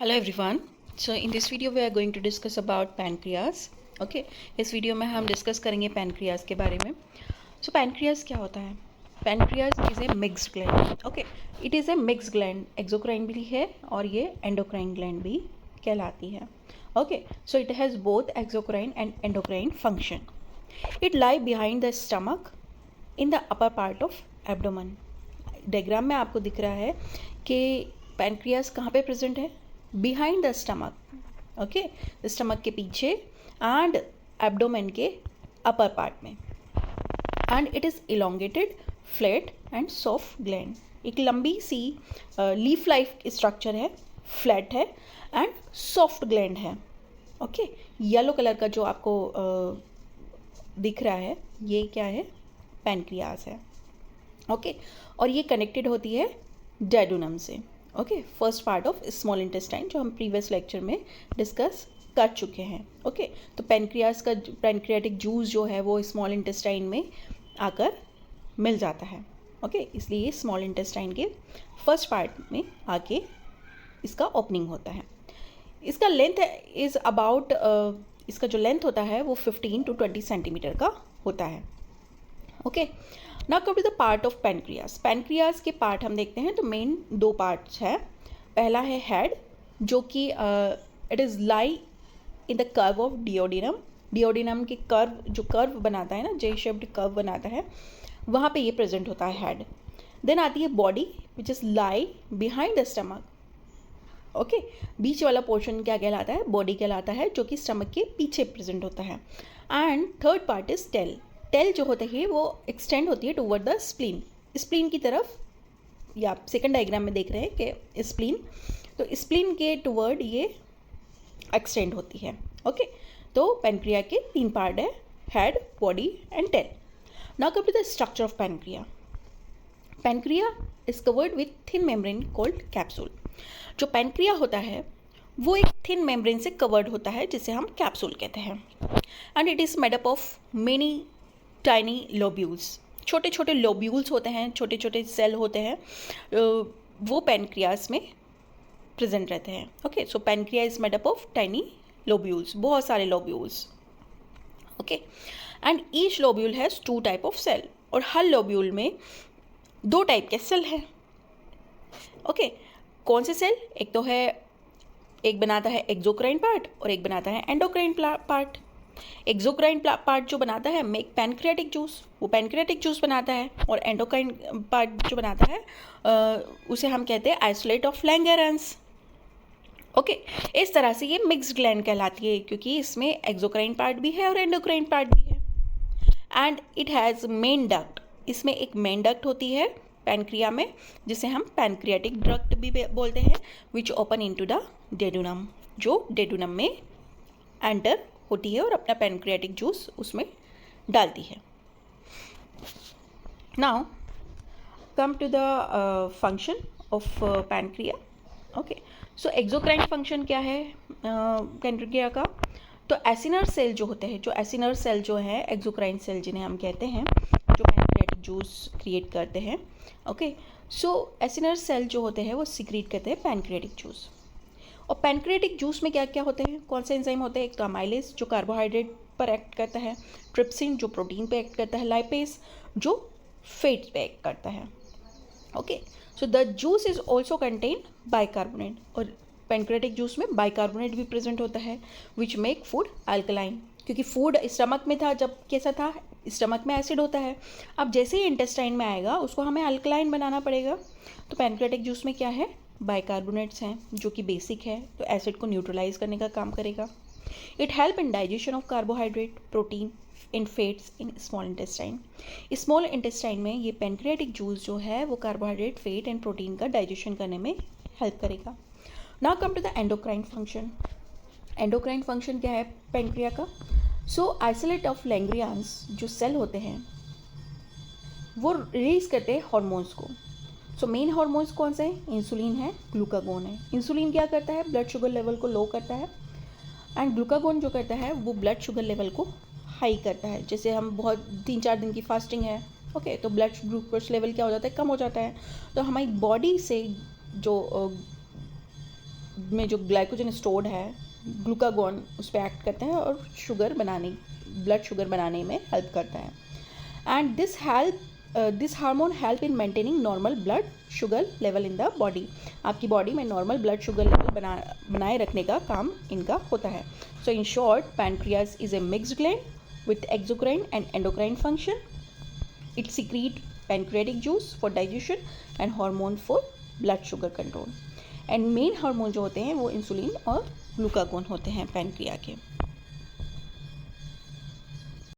Hello everyone. So in this video we are going to discuss about pancreas. Okay, इस video में हम discuss करेंगे pancreas के बारे में. So pancreas क्या होता है? Pancreas is a mixed gland. Okay, it is a mixed gland. Exocrine भी है और ये endocrine gland भी कहलाती है. Okay, so it has both exocrine and endocrine function. It lie behind the stomach in the upper part of abdomen. Diagram में आपको दिख रहा है कि पैनक्रियास कहाँ पे प्रेजेंट है? Behind the stomach. Okay, stomach के पीछे एंड एब्डोमेन के अपर पार्ट में. And it is elongated, flat and soft gland. एक लंबी सी लीफ लाइफ स्ट्रक्चर है, फ्लैट है एंड सॉफ्ट ग्लैंड है. ओके, येलो कलर का जो आपको दिख रहा है ये क्या है? पैनक्रियास है. ओके, और ये कनेक्टेड होती है डेडुनम से. Okay, first part of small intestine जो हम प्रीवियस लेक्चर में डिस्कस कर चुके हैं. ओके, तो पैनक्रियास का पैनक्रियाटिक जूस जो है वो स्मॉल इंटेस्टाइन में आकर मिल जाता है. ओके, इसलिए ये स्मॉल इंटेस्टाइन के फर्स्ट पार्ट में आके इसका ओपनिंग होता है. इसका लेंथ इज़ अबाउट इसका जो लेंथ होता है वो 15 to 20 सेंटीमीटर का होता है. Okay, now come to the part of pancreas. Pancreas के पार्ट हम देखते हैं तो मेन दो पार्ट्स है. पहला है हेड जो कि it is lie in the curve of duodenum. Duodenum के कर्व बनाता है ना, जे शेप्ड कर्व बनाता है, वहाँ पे ये प्रेजेंट होता है हेड. देन आती है body which is lie behind the stomach. Okay, बीच वाला पोर्शन क्या कहलाता है? बॉडी कहलाता है, जो कि स्टमक के पीछे प्रेजेंट होता है. And third part is tail. Tail जो होता है वो एक्सटेंड होती है टूवर्ड द स्प्लीन. स्प्लीन की तरफ, या आप सेकंड डायग्राम में देख रहे हैं कि स्प्लीन, तो स्प्लीन के टूवर्ड ये एक्सटेंड होती है. ओके, तो पैनक्रिया के 3 पार्ट है, head, body and tail. Now come to the structure of pancreas. Pancreas is covered with thin membrane called capsule. जो पैनक्रिया होता है वो एक थिन मेम्ब्रेन से कवर्ड होता है जिसे हम कैप्सूल कहते हैं. And it is made up of many tiny lobules. छोटे छोटे लोब्यूल्स होते हैं, छोटे छोटे सेल होते हैं, वो पैनक्रियास में प्रेजेंट रहते हैं. Okay, so pancreas is made up of tiny lobules, बहुत सारे lobules. Okay, and each lobule has 2 type of cell, और हर लोब्यूल में 2 टाइप के सेल हैं. ओके, कौन से सेल? एक तो है, एक बनाता है एक्सोक्राइन पार्ट और एक बनाता है एंडोक्राइन पार्ट. एक्सोक्राइन पार्ट जो बनाता है मेक पैनक्रियाटिक जूस, वो पैनक्रियाटिक जूस बनाता है. और एंडोक्राइन पार्ट जो बनाता है उसे हम कहते हैं आइसोलेट ऑफ लैंगेरेंस. ओके, इस तरह से ये मिक्स्ड ग्लैंड कहलाती है, क्योंकि इसमें एक्सोक्राइन पार्ट भी है और एंडोक्राइन पार्ट भी है. And it has main duct. इसमें एक मेन डक्ट होती है पैनक्रिया में, जिसे हम पैनक्रियाटिक डक्ट भी बोलते हैं, which open into the duodenum, जो डेडुनम में एंटर होती है और अपना पैनक्रियाटिक जूस उसमें डालती है. Now come to the function of pancreas. Okay, so exocrine function क्या है पैनक्रिया का? तो एसिनर सेल जो होते हैं, जो एसिनर सेल जो है एक्सोक्राइन सेल जिन्हें हम कहते हैं, जो पैनक्रियाटिक जूस क्रिएट करते हैं. ओके, सो एसिनर सेल जो होते हैं वो सीक्रेट करते हैं पैनक्रियाटिक जूस. और पैनक्रियाटिक जूस में क्या क्या होते हैं, कौन से एंजाइम होते हैं? एक तो अमाइलेज जो कार्बोहाइड्रेट पर एक्ट करता है, ट्रिप्सिन जो प्रोटीन पे एक्ट करता है, लाइपेज जो फैट पे एक्ट करता है. Okay, so the juice is also contain bicarbonate, और पैनक्रियाटिक जूस में बाइकार्बोनेट भी प्रेजेंट होता है, विच मेक फूड अल्कलाइन. क्योंकि फूड स्टमक में था, जब कैसा था? स्टमक में एसिड होता है. अब जैसे ही इंटेस्टाइन में आएगा उसको हमें अल्कलाइन बनाना पड़ेगा. तो पैनक्रियाटिक जूस में क्या है? बाइकार्बोनेट्स हैं जो कि बेसिक है, तो एसिड को न्यूट्रलाइज करने का काम करेगा. It help in digestion of carbohydrate, protein in fats in small intestine. Small intestine में ये पैनक्रियाटिक जूस जो है वो कार्बोहाइड्रेट, फैट एंड प्रोटीन का डाइजेशन करने में हेल्प करेगा. Now come to the endocrine function. Endocrine function क्या है पैनक्रिया का? सो आइसोलेट ऑफ लैंग्रियान्स जो सेल होते हैं वो रिलीज करते हैं हॉर्मोन्स को. सो मेन हार्मोन्स कौन से हैं? इंसुलिन है, ग्लूकागोन है. इंसुलिन क्या करता है? ब्लड शुगर लेवल को लो करता है. एंड ग्लूकागोन जो करता है वो ब्लड शुगर लेवल को हाई करता है. जैसे हम बहुत 3-4 दिन की फास्टिंग है, ओके, तो ब्लड ग्लूकोज लेवल क्या हो जाता है? कम हो जाता है. तो हमारी बॉडी से जो में जो ग्लाइकोजन स्टोर्ड है, ग्लूकागॉन उस पर एक्ट करता है और ब्लड शुगर बनाने में हेल्प करता है। And this hormone help in maintaining normal blood sugar level in the body. आपकी बॉडी में नॉर्मल ब्लड शुगर लेवल बनाए रखने का काम इनका होता है। So in short, pancreas is a mixed gland with exocrine and endocrine function. It secrete pancreatic juice for digestion and hormone for blood sugar control. And main hormone जो होते हैं वो इंसुलिन और ग्लूकागॉन होते हैं पैनक्रिया के.